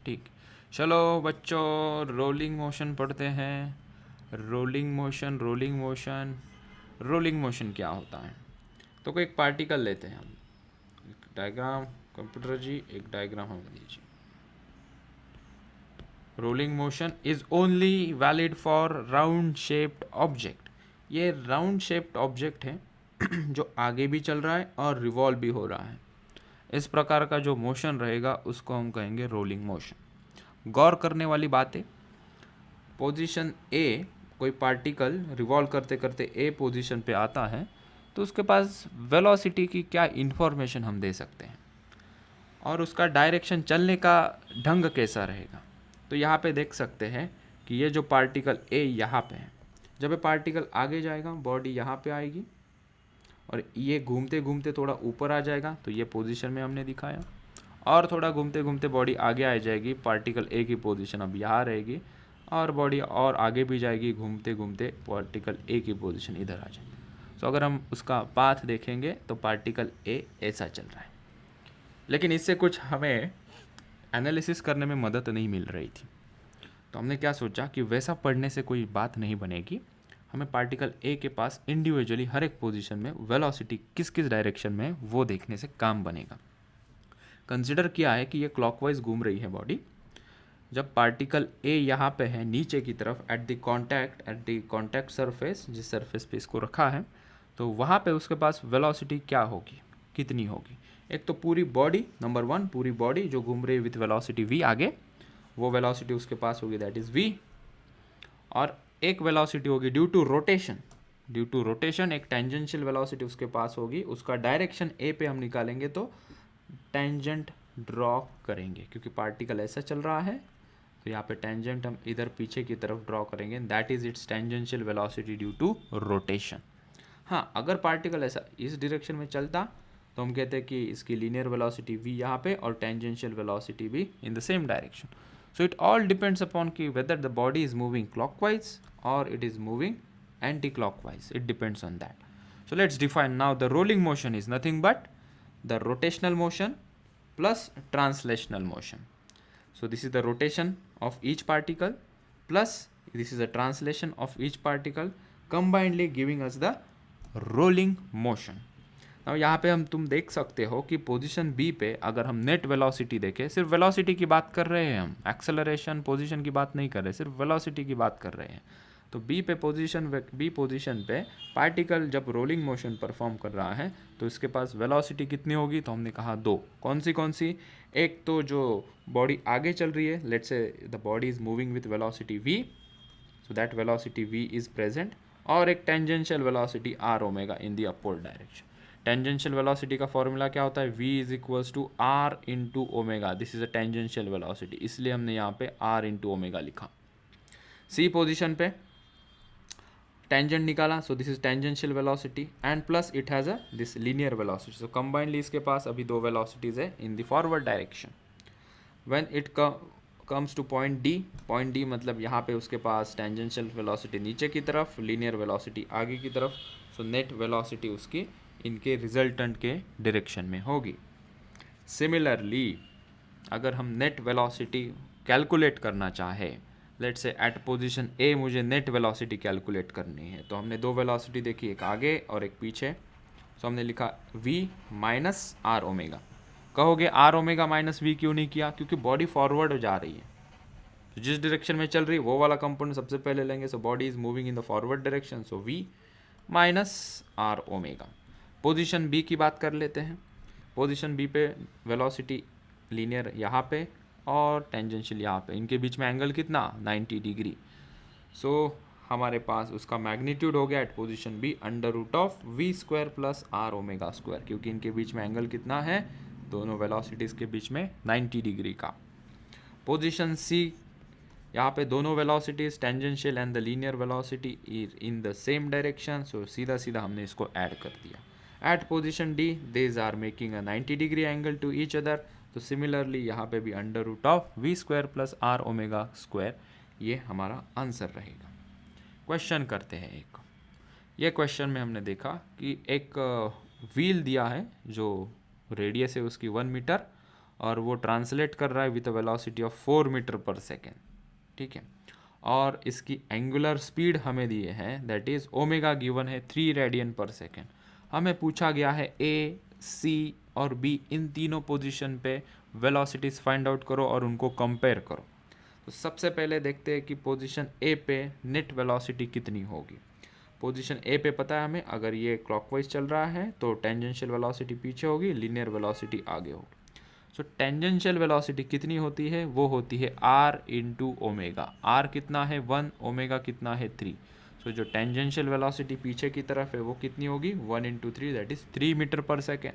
ठीक। चलो बच्चों, रोलिंग मोशन पढ़ते हैं। Rolling motion, rolling motion, rolling motion क्या होता है? तो कोई एक पार्टिकल लेते हैं हम। एक डायग्राम, कंप्यूटर जी एक डायग्राम हमें दीजिए। Rolling motion is only valid for round shaped object. ये राउंड शेप्ड ऑब्जेक्ट है जो आगे भी चल रहा है और रिवॉल्व भी हो रहा है। इस प्रकार का जो मोशन रहेगा उसको हम कहेंगे रोलिंग मोशन। गौर करने वाली बात है, पोजीशन ए, कोई पार्टिकल रिवॉल्व करते करते ए पोजीशन पे आता है तो उसके पास वेलोसिटी की क्या इन्फॉर्मेशन हम दे सकते हैं और उसका डायरेक्शन चलने का ढंग कैसा रहेगा। तो यहाँ पे देख सकते हैं कि ये जो पार्टिकल ए यहाँ पे है, जब ये पार्टिकल आगे जाएगा बॉडी यहाँ पे आएगी और ये घूमते घूमते थोड़ा ऊपर आ जाएगा, तो ये पोजीशन में हमने दिखाया। और थोड़ा घूमते घूमते बॉडी आगे आ जाएगी, पार्टिकल ए की पोजीशन अब यहाँ रहेगी और बॉडी और आगे भी जाएगी, घूमते घूमते पार्टिकल ए की पोजीशन इधर आ जाएगी। तो अगर हम उसका पाथ देखेंगे तो पार्टिकल ए ऐसा चल रहा है, लेकिन इससे कुछ हमें एनालिसिस करने में मदद नहीं मिल रही थी। तो हमने क्या सोचा कि वैसा पढ़ने से कोई बात नहीं बनेगी, हमें पार्टिकल ए के पास इंडिविजुअली हर एक पोजीशन में वेलोसिटी किस किस डायरेक्शन में वो देखने से काम बनेगा। कंसिडर किया है कि ये क्लॉकवाइज घूम रही है बॉडी। जब पार्टिकल ए यहाँ पे है नीचे की तरफ एट द कॉन्टैक्ट सरफेस, जिस सरफेस पे इसको रखा है, तो वहाँ पे उसके पास वेलोसिटी क्या होगी, कितनी होगी। एक तो पूरी बॉडी, नंबर वन, पूरी बॉडी जो घूम रही है विथ वेलोसिटी वी आगे, वो वेलोसिटी उसके पास होगी, दैट इज़ वी। और एक वेलोसिटी होगी ड्यू टू रोटेशन, एक टेंजेंशियल वेलोसिटी उसके पास होगी। उसका डायरेक्शन ए पे हम निकालेंगे तो टेंजेंट ड्रॉ करेंगे, क्योंकि पार्टिकल ऐसा चल रहा है तो यहाँ पे टेंजेंट हम इधर पीछे की तरफ ड्रॉ करेंगे, that is its tangential velocity due to rotation. हाँ, अगर पार्टिकल ऐसा इस डायरेक्शन में चलता तो हम कहते हैं कि इसकी लीनियर वेलोसिटी v यहाँ पे और टेंजेंशियल वेलोसिटी भी in the same direction. So it all depends upon कि whether the body is moving clockwise और it is moving anti clockwise, it depends on that. So let's define now the rolling motion is nothing but the rotational motion plus translational motion. So this is the rotation of each particle plus this is a translation of each particle combinedly giving us the rolling motion. Now यहाँ पे हम तुम देख सकते हो कि position B पे अगर हम नेट वेलोसिटी देखें, सिर्फ वेलोसिटी की बात कर रहे हैं हम, एक्सेलरेशन पोजीशन की बात नहीं कर रहे, सिर्फ वेलोसिटी की बात कर रहे हैं। तो बी पोजीशन पे पार्टिकल जब रोलिंग मोशन परफॉर्म कर रहा है तो इसके पास वेलोसिटी कितनी होगी, तो हमने कहा दो। कौन सी? एक तो जो बॉडी आगे चल रही है, let's say the body is moving with velocity v, so that velocity v is present, और एक tangential velocity r omega in the upward direction. Tangential velocity का फॉर्मूला क्या होता है, v is equals to r into omega, this is a tangential velocity, इसलिए हमने यहाँ पे r इंटू ओमेगा लिखा। सी पोजिशन पे टेंजेंट निकाला, so this is tangential velocity and plus it has a this linear velocity. So combinedly इसके पास अभी दो वेलोसिटीज़ है इन the forward direction. When it comes two point D मतलब यहाँ पे उसके पास टेंजेंशियल वेलोसिटी नीचे की तरफ, लीनियर वेलोसिटी आगे की तरफ, सो नेट वेलोसिटी उसकी इनके रिजल्टेंट के डायरेक्शन में होगी। सिमिलरली अगर हम नेट वेलोसिटी कैलकुलेट करना चाहे, let's say eight position A मुझे नेट वेलोसिटी कैलकुलेट करनी है, तो हमने दो वेलोसिटी देखी, एक आगे और एक पीछे। सो हमने लिखा v माइनस आर ओमेगा। कहोगे आर ओमेगा माइनस वी क्यों नहीं किया, क्योंकि बॉडी फॉरवर्ड जा रही है, तो जिस डायरेक्शन में चल रही है वो वाला कंपोनेंट सबसे पहले लेंगे। So body is moving in the forward direction, so v minus R omega. Position B की बात कर लेते हैं। पोजिशन बी पे वेलोसिटी लीनियर यहाँ पे और टेंजेंशियल यहाँ पे, इनके बीच में एंगल कितना, 90 डिग्री। सो हमारे पास उसका मैग्नीट्यूड हो गया at position B under root of V square plus R omega square, क्योंकि इनके बीच में एंगल कितना है, दोनों वेलोसिटीज़ के बीच में 90 डिग्री का। पोजीशन सी, यहाँ पे दोनों velocities tangential and the linear velocity in the same direction, so सीधा सीधा हमने इसको ऐड कर दिया। At position D these are making a 90 degree angle to each other, तो सिमिलरली यहाँ पे भी under root of V square plus R omega square, ये हमारा आंसर रहेगा। क्वेश्चन करते हैं एक। ये क्वेश्चन में हमने देखा कि एक व्हील दिया है जो रेडियस है उसकी 1 मीटर और वो ट्रांसलेट कर रहा है with a velocity of 4 metre per second, ठीक है। और इसकी एंगुलर स्पीड हमें दिए हैं, दैट इज ओमेगा गिवन है 3 रेडियन पर सेकेंड। हमें पूछा गया है ए, सी और बी इन तीनों पोजीशन पे वेलोसिटीज फाइंड आउट करो और उनको कंपेयर करो। तो सबसे पहले देखते हैं कि पोजीशन ए पे नेट वेलोसिटी कितनी होगी। पोजीशन ए पे पता है हमें, अगर ये क्लॉकवाइज चल रहा है तो टेंजेंशियल वेलोसिटी पीछे होगी, लीनियर वेलोसिटी आगे होगी। सो टेंजेंशियल वेलोसिटी कितनी होती है, वो होती है आर इंटू ओमेगा। आर कितना है 1, ओमेगा कितना है 3। सो जो टेंजेंशियल वेलोसिटी पीछे की तरफ है वो कितनी होगी 1 into 3, that is 3 metre per second.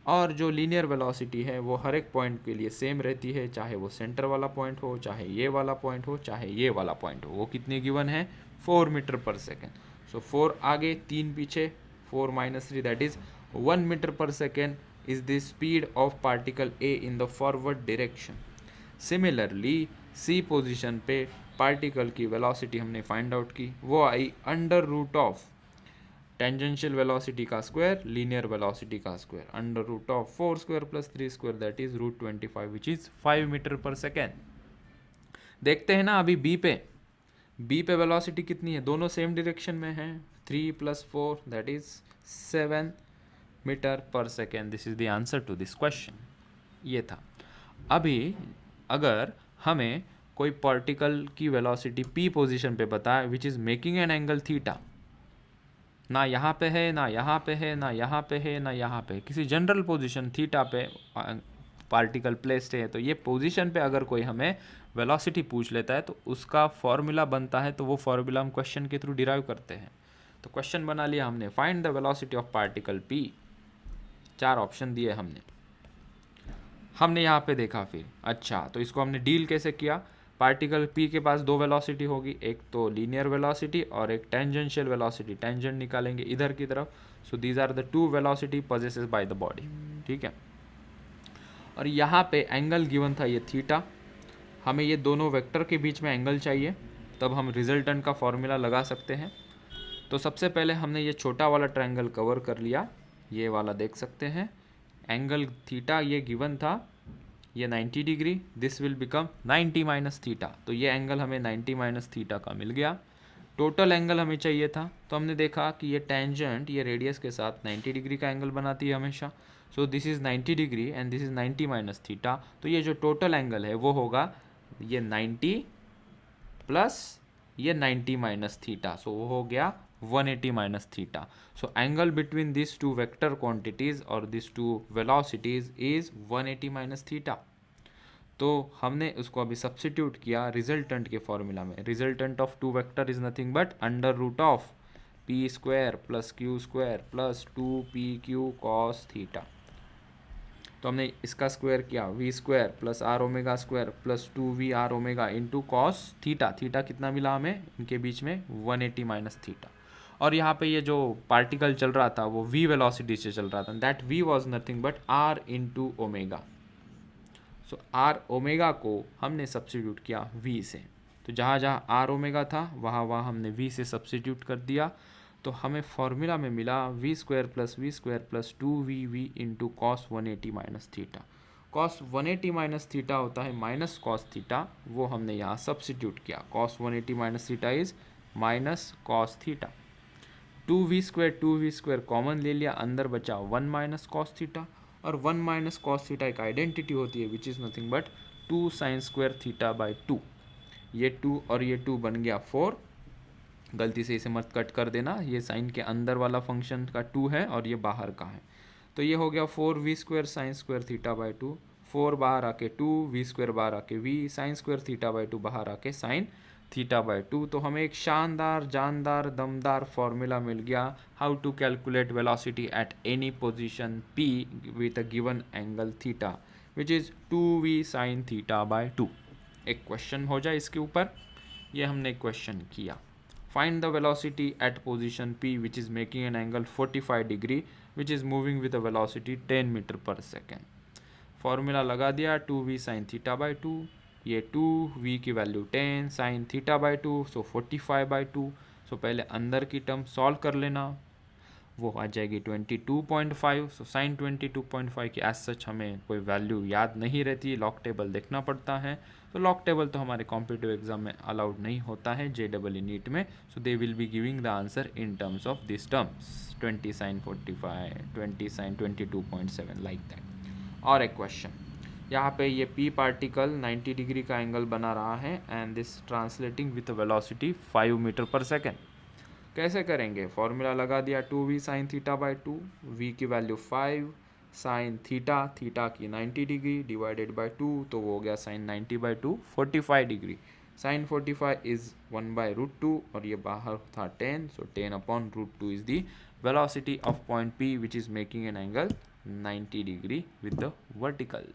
और जो लीनियर वेलोसिटी है वो हर एक पॉइंट के लिए सेम रहती है, चाहे वो सेंटर वाला पॉइंट हो, चाहे ये वाला पॉइंट हो, चाहे ये वाला पॉइंट हो। वो कितनी गिवन है 4 मीटर पर सेकेंड। सो 4 आगे 3 पीछे, 4 minus 3 that is 1 metre per second is the speed of particle A in the forward direction. Similarly, C position पे पार्टिकल की वेलोसिटी हमने फाइंड आउट की, वो आई under root of tangential velocity का square, linear velocity का square, under root of 4 square plus 3 square that is root 25 which is 5 meter per second. देखते हैं ना अभी बी पे वेलोसिटी कितनी है, दोनों सेम डायरेक्शन में है, 3 plus 4 that is 7 metre per second. This is the answer to this question. ये था। अभी अगर हमें कोई पार्टिकल की वेलोसिटी पी पोजीशन पे बताए विच is making an angle theta, ना यहाँ पे है, ना यहाँ पे है, ना यहाँ पे है, ना यहाँ पे, किसी जनरल पोजीशन थीटा पे पार्टिकल प्लेस्ड है, तो ये पोजीशन पे अगर कोई हमें वेलोसिटी पूछ लेता है तो उसका फॉर्मूला बनता है, तो वो फॉर्मूला हम क्वेश्चन के थ्रू डिराइव करते हैं। तो क्वेश्चन बना लिया हमने, find the velocity of particle P. 4 option दिए हमने यहाँ पे देखा। फिर अच्छा, तो इसको हमने डील कैसे किया, पार्टिकल पी के पास 2 वेलोसिटी होगी, एक तो लीनियर वेलोसिटी और एक टेंजेंशियल वेलोसिटी, टेंजेंट निकालेंगे इधर की तरफ। So these are the 2 velocity possesses by the body, ठीक है। और यहाँ पे एंगल गिवन था ये थीटा, हमें ये दोनों वेक्टर के बीच में एंगल चाहिए, तब हम रिजल्टेंट का फॉर्मूला लगा सकते हैं। तो सबसे पहले हमने ये छोटा वाला ट्रायंगल कवर कर लिया, ये वाला देख सकते हैं, एंगल थीटा ये गिवन था, ये 90 degree, this will become 90 minus theta, तो ये एंगल हमें 90 माइनस थीटा का मिल गया। टोटल एंगल हमें चाहिए था, तो हमने देखा कि ये टेंजेंट ये रेडियस के साथ 90 डिग्री का एंगल बनाती है हमेशा। So this is 90 degree and this is 90 minus theta, तो ये जो टोटल एंगल है वो होगा ये 90 प्लस ये 90 माइनस थीटा, सो वो हो गया 180 minus theta. So angle between this two vector quantities और this two velocities is 180 minus theta. तो हमने उसको अभी सब्सिट्यूट किया रिजल्टेंट के फॉर्मूला में। Resultant of 2 vector is nothing but under root of P square plus Q square plus 2pq cos theta. तो हमने इसका स्क्वायर किया, V square plus R omega square plus 2v R omega into cos theta. Theta कितना मिला हमें इनके बीच में 180 minus theta. और यहाँ पे ये जो पार्टिकल चल रहा था वो v वेलोसिटी से चल रहा था, that v was nothing but r into omega. So R omega को हमने सब्सिट्यूट किया v से, तो जहाँ जहाँ आर ओमेगा था वहाँ वहाँ हमने v से सब्सिट्यूट कर दिया, तो हमें फॉर्मूला में मिला V square plus 2vv into cos 180 minus theta. Cos 180 minus theta होता है माइनस कॉस थीटा, वो हमने यहाँ सब्सिट्यूट किया, cos 180 minus theta is minus cos theta. 2v square common ले लिया, अंदर बचा 1 माइनस कॉस थीटा, और 1 माइनस कॉस थीटा एक आइडेंटिटी होती है which is nothing but 2 sine square theta by 2। ये 2 और ये 2 बन गया 4, गलती से इसे मत कट कर देना, ये साइन के अंदर वाला फंक्शन का 2 है और ये बाहर का है, तो ये हो गया 4v square sine square theta by 2, 4 बाहर आके 2, v स्क्वायर बाहर आके v, sine square theta by 2 बाहर आके साइन थीटा बाई 2। तो हमें एक शानदार जानदार दमदार फॉर्मूला मिल गया, how to calculate velocity at any position p with a given angle theta which is 2v sine theta by 2। एक क्वेश्चन हो जाए इसके ऊपर, ये हमने क्वेश्चन किया। Find the velocity at position P which is making an angle 45 degree which is moving with a velocity 10 meter per second। Formula लगा दिया 2v sin थीटा बाई 2, ये 2v की value 10 sin theta by 2, so 45 by 2। सो पहले अंदर की term solve कर लेना, वो आ जाएगी 22.5। सो साइन 22.5 की एज सच हमें कोई वैल्यू याद नहीं रहती, लॉग टेबल देखना पड़ता है। तो लॉग टेबल तो हमारे कॉम्पिटिटिव एग्जाम में अलाउड नहीं होता है, JEE नीट में। So they will be giving the answer in terms of this terms 20 sine 45, 20 sine 22.7 like that. और एक क्वेश्चन, यहाँ पे ये P पार्टिकल 90 डिग्री का एंगल बना रहा है and this translating with velocity 5 meter per second. कैसे करेंगे? फॉर्मूला लगा दिया 2v sine theta by 2, v की वैल्यू 5, साइन थीटा, थीटा की 90 डिग्री डिवाइडेड बाई 2, तो वो हो गया sine 90 by 2 45 degree. Sine 45 is 1/√2 और ये बाहर था 10, so 10/√2 is the velocity of point P which is making an angle 90 degree with the vertical.